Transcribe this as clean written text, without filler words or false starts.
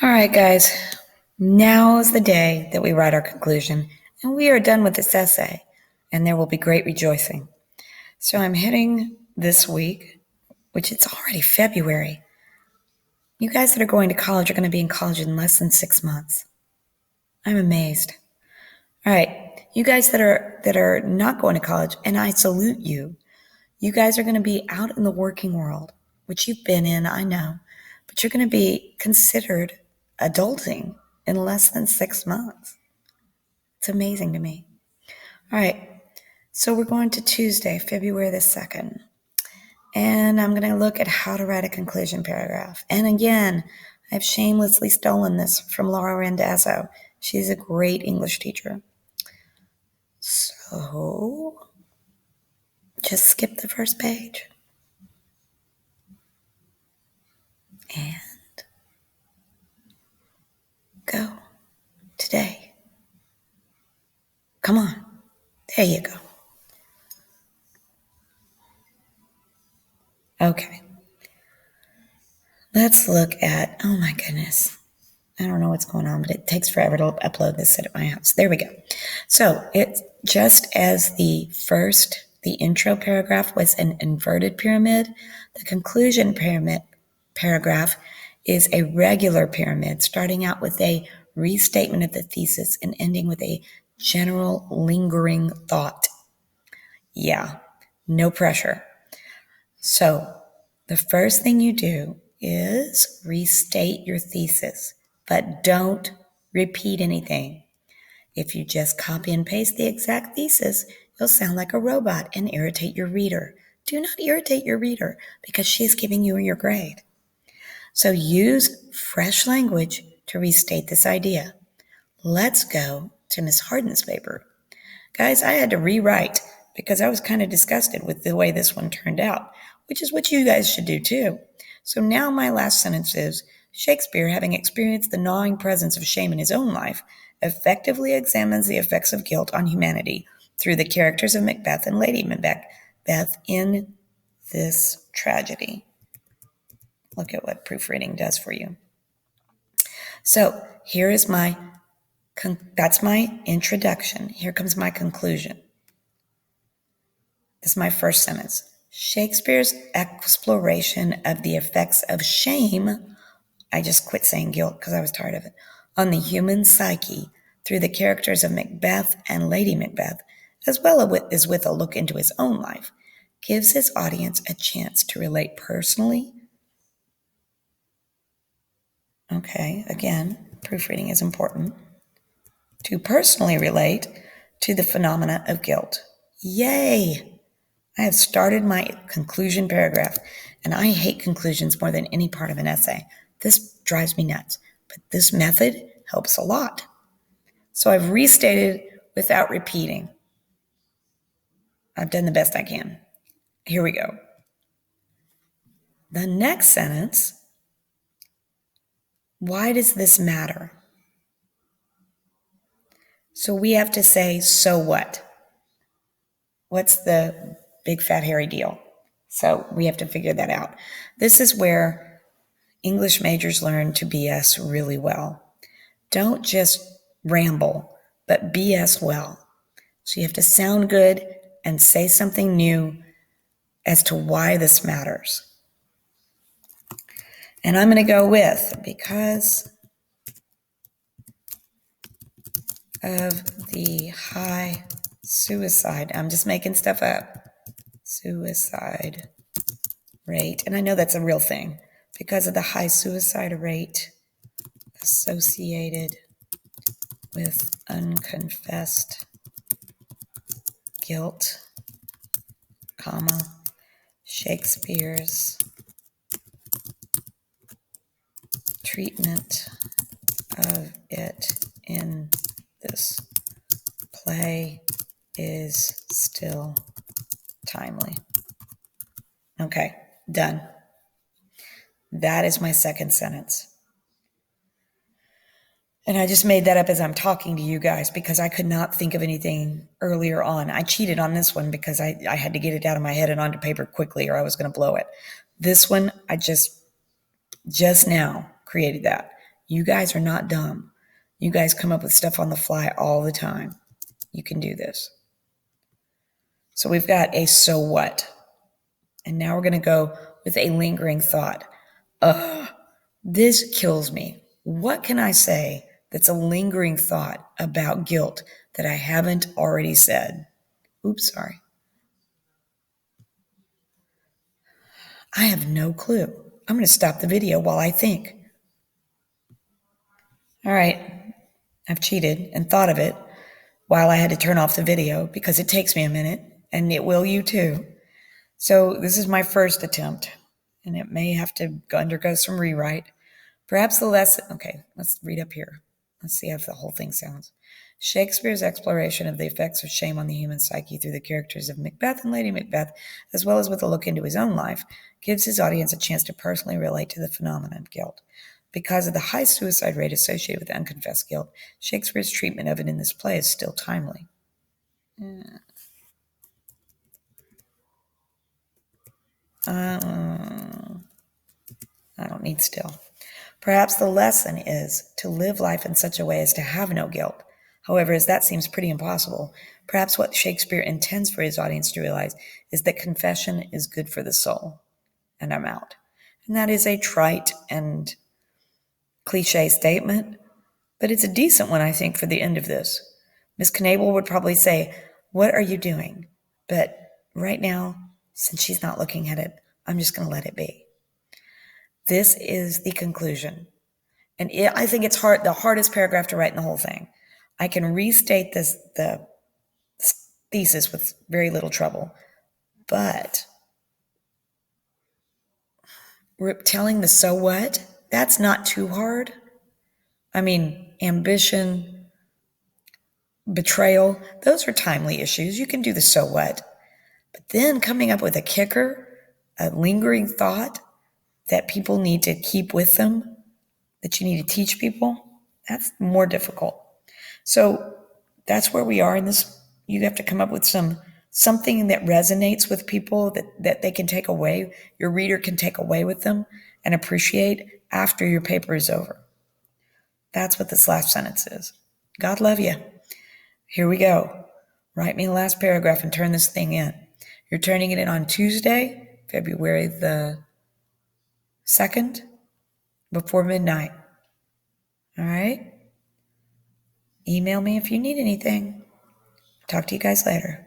All right, guys, now is the day that we write our conclusion, and we are done with this essay, and there will be great rejoicing. So I'm hitting this week, which it's already February. You guys that are going to college are going to be in college in less than 6 months. I'm amazed. All right, you guys that are not going to college, and I salute you. You guys are going to be out in the working world, which you've been in, I know, but you're going to be considered adulting in less than 6 months. It's amazing to me. All right, so we're going to Tuesday, February the 2nd, and I'm going to look at how to write a conclusion paragraph. And again, I've shamelessly stolen this from Laura Randazzo. She's a great English teacher. So just skip the first page. And go today. Come on. There you go. Okay. Let's look at, oh my goodness. I don't know what's going on, but it takes forever to upload this at my house. There we go. So it's just as the intro paragraph was an inverted pyramid, the conclusion paragraph is a regular pyramid, starting out with a restatement of the thesis and ending with a general lingering thought. Yeah, no pressure. So the first thing you do is restate your thesis, but don't repeat anything. If you just copy and paste the exact thesis, you'll sound like a robot and irritate your reader. Do not irritate your reader because she's giving you your grade. So use fresh language to restate this idea. Let's go to Miss Harden's paper. Guys, I had to rewrite because I was kind of disgusted with the way this one turned out, which is what you guys should do too. So now my last sentence is, Shakespeare, having experienced the gnawing presence of shame in his own life, effectively examines the effects of guilt on humanity through the characters of Macbeth and Lady Macbeth in this tragedy. Look at what proofreading does for you. So here is that's my introduction. Here comes my conclusion. This is my first sentence. Shakespeare's exploration of the effects of shame, I just quit saying guilt because I was tired of it, on the human psyche through the characters of Macbeth and Lady Macbeth, as well as with a look into his own life, gives his audience a chance to relate personally. Okay, again, proofreading is important. To personally relate to the phenomena of guilt. Yay! I have started my conclusion paragraph, and I hate conclusions more than any part of an essay. This drives me nuts, but this method helps a lot. So I've restated without repeating. I've done the best I can. Here we go. The next sentence, why does this matter? So we have to say, so what? What's the big fat hairy deal? So we have to figure that out. This is where English majors learn to BS really well. Don't just ramble, but BS well. So you have to sound good and say something new as to why this matters. And I'm going to go with, because of the high suicide, I'm just making stuff up, suicide rate, and I know that's a real thing, because of the high suicide rate associated with unconfessed guilt, comma, Shakespeare's treatment of it in this play is still timely. Okay, done. That is my second sentence. And I just made that up as I'm talking to you guys because I could not think of anything earlier on. I cheated on this one because I had to get it out of my head and onto paper quickly or I was going to blow it. This one, I just now created that. You guys are not dumb. You guys come up with stuff on the fly all the time. You can do this. So we've got a so what. And now we're going to go with a lingering thought. This kills me. What can I say that's a lingering thought about guilt that I haven't already said? Oops, sorry. I have no clue. I'm going to stop the video while I think. All right, I've cheated and thought of it while I had to turn off the video because it takes me a minute, and it will you too. So this is my first attempt, and it may have to undergo some rewrite. Perhaps the lesson, okay, let's read up here. Let's see how the whole thing sounds. Shakespeare's exploration of the effects of shame on the human psyche through the characters of Macbeth and Lady Macbeth, as well as with a look into his own life, gives his audience a chance to personally relate to the phenomenon of guilt. Because of the high suicide rate associated with unconfessed guilt, Shakespeare's treatment of it in this play is still timely. I don't need still. Perhaps the lesson is to live life in such a way as to have no guilt. However, as that seems pretty impossible, perhaps what Shakespeare intends for his audience to realize is that confession is good for the soul. And I'm out. And that is a trite and cliche statement, but it's a decent one, I think, for the end of this. Miss Knable would probably say, "What are you doing?" But right now, since she's not looking at it, I'm just going to let it be. This is the conclusion. And I think it's the hardest paragraph to write in the whole thing. I can restate the thesis with very little trouble, but telling the so what, that's not too hard. I mean, ambition, betrayal, those are timely issues. You can do the so what. But then coming up with a kicker, a lingering thought that people need to keep with them, that you need to teach people, that's more difficult. So that's where we are in this. You have to come up with something that resonates with people that they can take away, your reader can take away with them and appreciate after your paper is over. That's what this last sentence is. God love you. Here we go. Write me the last paragraph and turn this thing in. You're turning it in on Tuesday, February the 2nd, before midnight. All right? Email me if you need anything. Talk to you guys later.